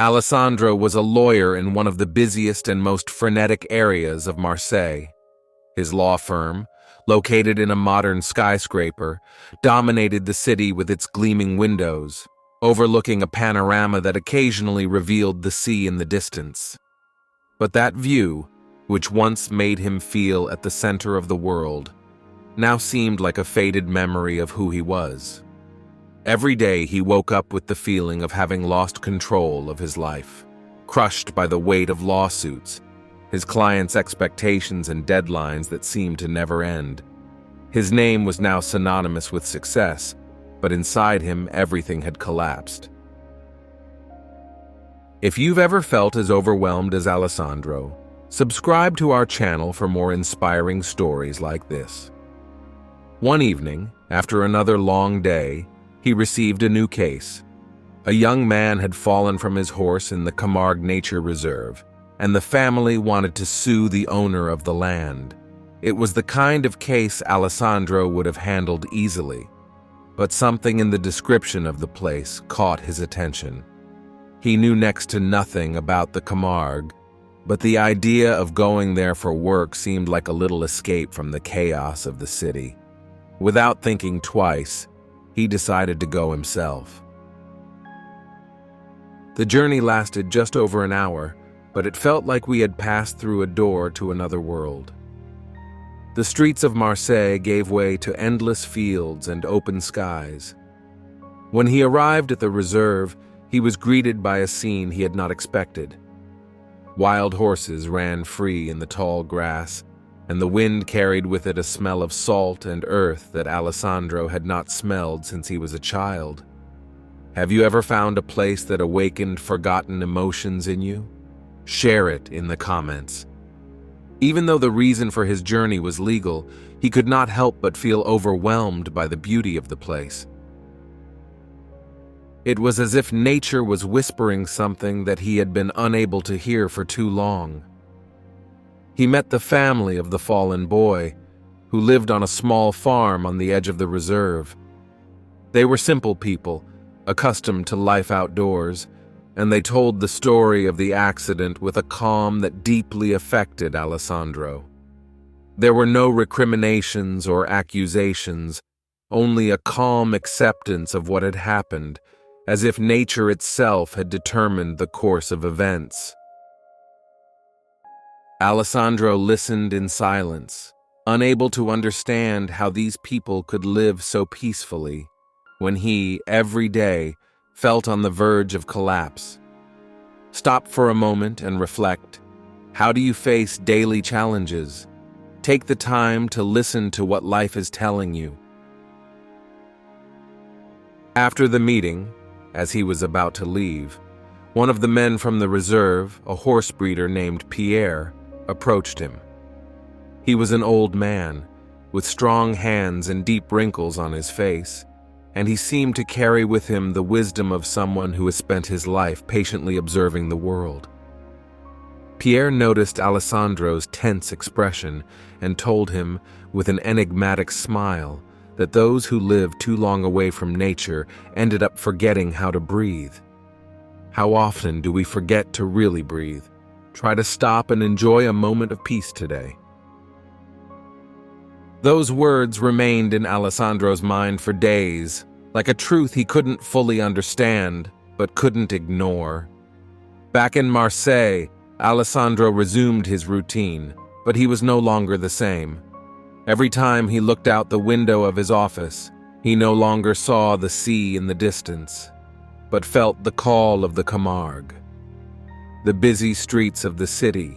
Alessandro was a lawyer in one of the busiest and most frenetic areas of Marseille. His law firm, located in a modern skyscraper, dominated the city with its gleaming windows, overlooking a panorama that occasionally revealed the sea in the distance. But that view, which once made him feel at the center of the world, now seemed like a faded memory of who he was. Every day he woke up with the feeling of having lost control of his life, crushed by the weight of lawsuits, his clients' expectations and deadlines that seemed to never end. His name was now synonymous with success, but inside him everything had collapsed. If you've ever felt as overwhelmed as Alessandro, subscribe to our channel for more inspiring stories like this. One evening, after another long day, he received a new case. A young man had fallen from his horse in the Camargue Nature Reserve, and the family wanted to sue the owner of the land. It was the kind of case Alessandro would have handled easily, but something in the description of the place caught his attention. He knew next to nothing about the Camargue, but the idea of going there for work seemed like a little escape from the chaos of the city. Without thinking twice, he decided to go himself. The journey lasted just over an hour, but it felt like we had passed through a door to another world. The streets of Marseille gave way to endless fields and open skies. When he arrived at the reserve, he was greeted by a scene he had not expected. Wild horses ran free in the tall grass, and the wind carried with it a smell of salt and earth that Alessandro had not smelled since he was a child. Have you ever found a place that awakened forgotten emotions in you? Share it in the comments. Even though the reason for his journey was legal, he could not help but feel overwhelmed by the beauty of the place. It was as if nature was whispering something that he had been unable to hear for too long. He met the family of the fallen boy, who lived on a small farm on the edge of the reserve. They were simple people, accustomed to life outdoors, and they told the story of the accident with a calm that deeply affected Alessandro. There were no recriminations or accusations, only a calm acceptance of what had happened, as if nature itself had determined the course of events. Alessandro listened in silence, unable to understand how these people could live so peacefully, when he, every day, felt on the verge of collapse. Stop for a moment and reflect. How do you face daily challenges? Take the time to listen to what life is telling you. After the meeting, as he was about to leave, one of the men from the reserve, a horse breeder named Pierre, approached him. He was an old man, with strong hands and deep wrinkles on his face, and he seemed to carry with him the wisdom of someone who has spent his life patiently observing the world. Pierre noticed Alessandro's tense expression and told him, with an enigmatic smile, that those who live too long away from nature ended up forgetting how to breathe. How often do we forget to really breathe? Try to stop and enjoy a moment of peace today. Those words remained in Alessandro's mind for days, like a truth he couldn't fully understand, but couldn't ignore. Back in Marseille, Alessandro resumed his routine, but he was no longer the same. Every time he looked out the window of his office, he no longer saw the sea in the distance, but felt the call of the Camargue. The busy streets of the city,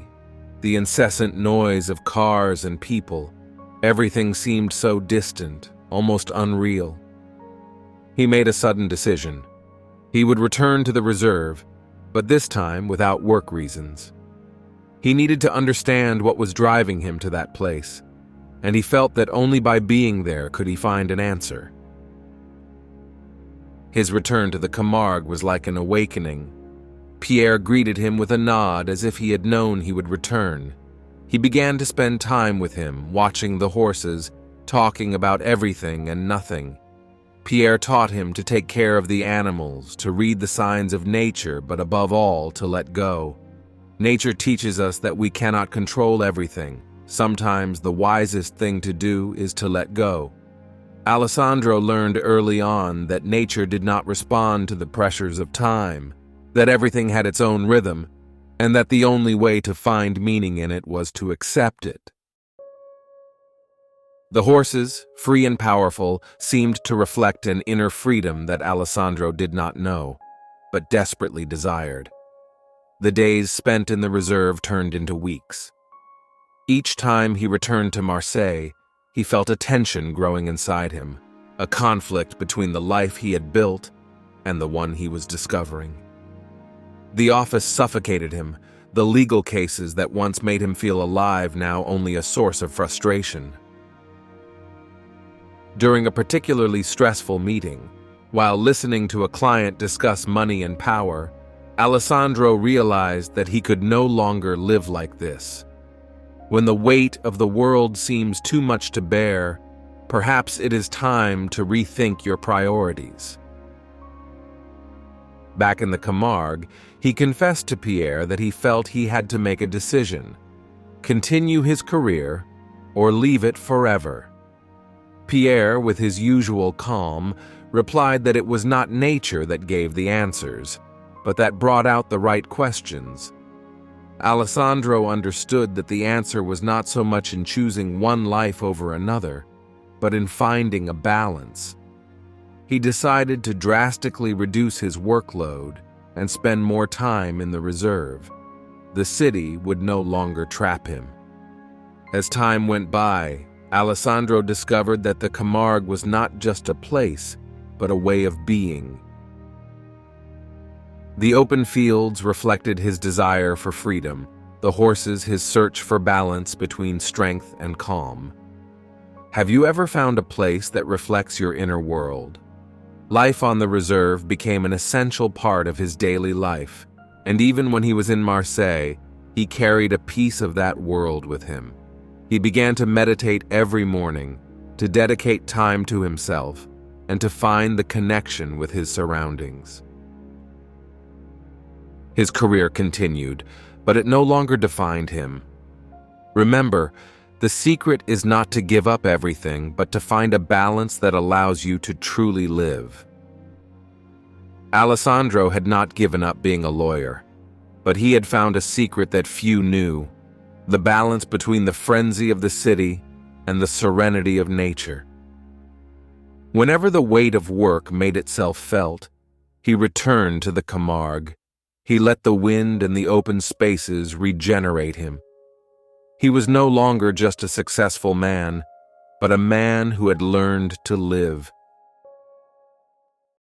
the incessant noise of cars and people, everything seemed so distant, almost unreal. He made a sudden decision. He would return to the reserve, but this time without work reasons. He needed to understand what was driving him to that place, and he felt that only by being there could he find an answer. His return to the Camargue was like an awakening. Pierre greeted him with a nod as if he had known he would return. He began to spend time with him, watching the horses, talking about everything and nothing. Pierre taught him to take care of the animals, to read the signs of nature, but above all, to let go. Nature teaches us that we cannot control everything. Sometimes the wisest thing to do is to let go. Alessandro learned early on that nature did not respond to the pressures of time, that everything had its own rhythm, and that the only way to find meaning in it was to accept it. The horses, free and powerful, seemed to reflect an inner freedom that Alessandro did not know, but desperately desired. The days spent in the reserve turned into weeks. Each time he returned to Marseilles, he felt a tension growing inside him, a conflict between the life he had built and the one he was discovering. The office suffocated him, the legal cases that once made him feel alive now only a source of frustration. During a particularly stressful meeting, while listening to a client discuss money and power, Alessandro realized that he could no longer live like this. When the weight of the world seems too much to bear, perhaps it is time to rethink your priorities. Back in the Camargue, he confessed to Pierre that he felt he had to make a decision: continue his career or leave it forever. Pierre, with his usual calm, replied that it was not nature that gave the answers, but that brought out the right questions. Alessandro understood that the answer was not so much in choosing one life over another, but in finding a balance. He decided to drastically reduce his workload and spend more time in the reserve. The city would no longer trap him. As time went by, Alessandro discovered that the Camargue was not just a place, but a way of being. The open fields reflected his desire for freedom, the horses his search for balance between strength and calm. Have you ever found a place that reflects your inner world? Life on the reserve became an essential part of his daily life, and even when he was in Marseilles, he carried a piece of that world with him. He began to meditate every morning, to dedicate time to himself, and to find the connection with his surroundings. His career continued, but it no longer defined him. Remember, the secret is not to give up everything, but to find a balance that allows you to truly live. Alessandro had not given up being a lawyer, but he had found a secret that few knew: the balance between the frenzy of the city and the serenity of nature. Whenever the weight of work made itself felt, he returned to the Camargue. He let the wind and the open spaces regenerate him. He was no longer just a successful man, but a man who had learned to live.